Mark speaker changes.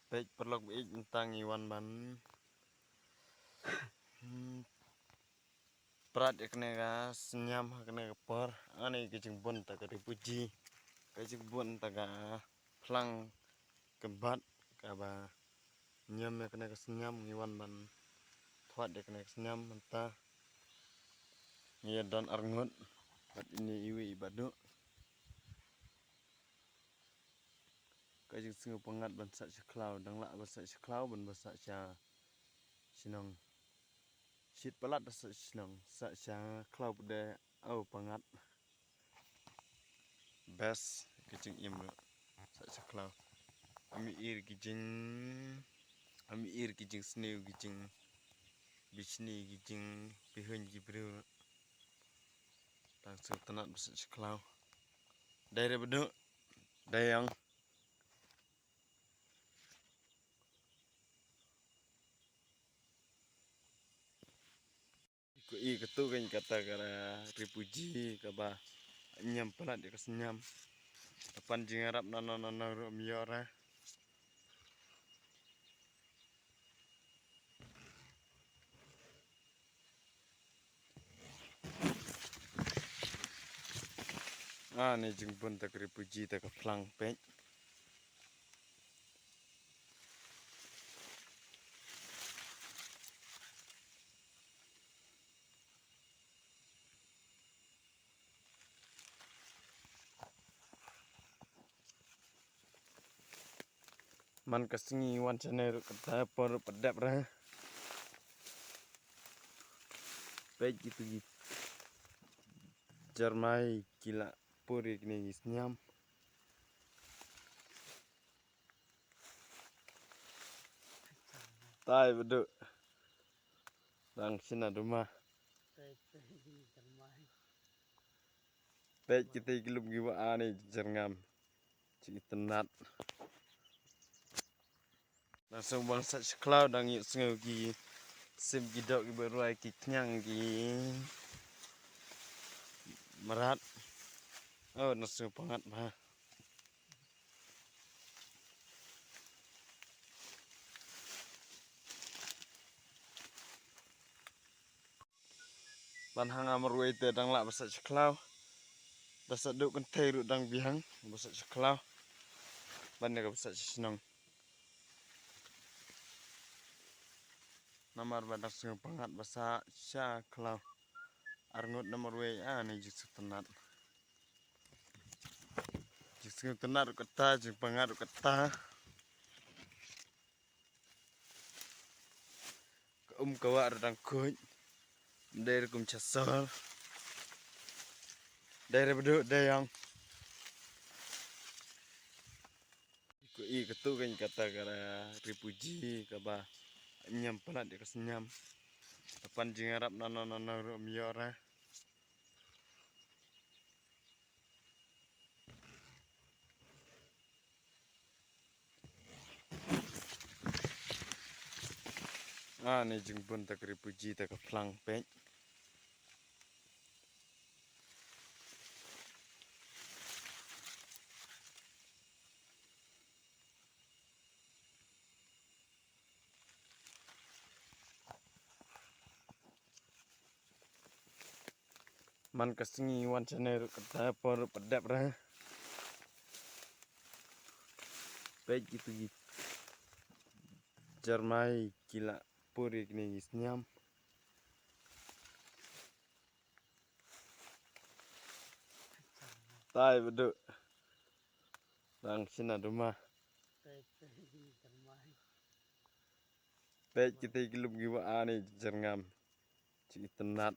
Speaker 1: Baik perlu tentang iwan ban perat ya kena senyam kena kepar ane kecing bun tak dipuji kecing bun tak pelang kebat kaba nyam ya kena senyam iwan ban tuat ya kena senyam mentah ngia dan arngut bat ini iwi ibadu kecing sungu pengat ban sak seklau dang lak ban sak seklau ban sak sya sinong shit pelat sak sinong sak sya klau bude au pengat best kecing im sak seklau ami ir kijing sneu kijing bisni kijing pihun jibril langsung tenat besar seklau daerah beduk dayang ikut i ketu kan kata kara ripuji kaba nyam pelat dia kesenyam depan jingarap nana miora ni jeng pun tak ripuji tak pelang pek man kesengi wan channel kata por pedap ra pek gitu gitu jarmai kila puri kini senyam tai beduk lang sina rumah pek kita kilum giwa ani jerngam cik tenat langsung bangsa seklau dang yuk sengau gi sim gidok gi beruai ki kenyang gi merat oh nasu pangat mah ban hang amruai te dang lak basa seklau basa duk kentai ru dang bihang basa seklau ban ne basa senong namar badak sengau pangat basa sya klau arngut nomor ani jisu tenat jisu tenat kata jing pangat kata kawa redang kuj dari kum casal dari beduk dayang ikut i ketu kan kata kara ripuji kaba nyam pelat dia kesenyam depan jingarap nana miora ni jeng pun tak ripuji tak pelang pek man kesengi wan channel kata por pedap ra pek gitu gitu jarmai kila puri kini senyam tai beduk lang sina rumah pek kita kilum giwa ani jerngam cik tenat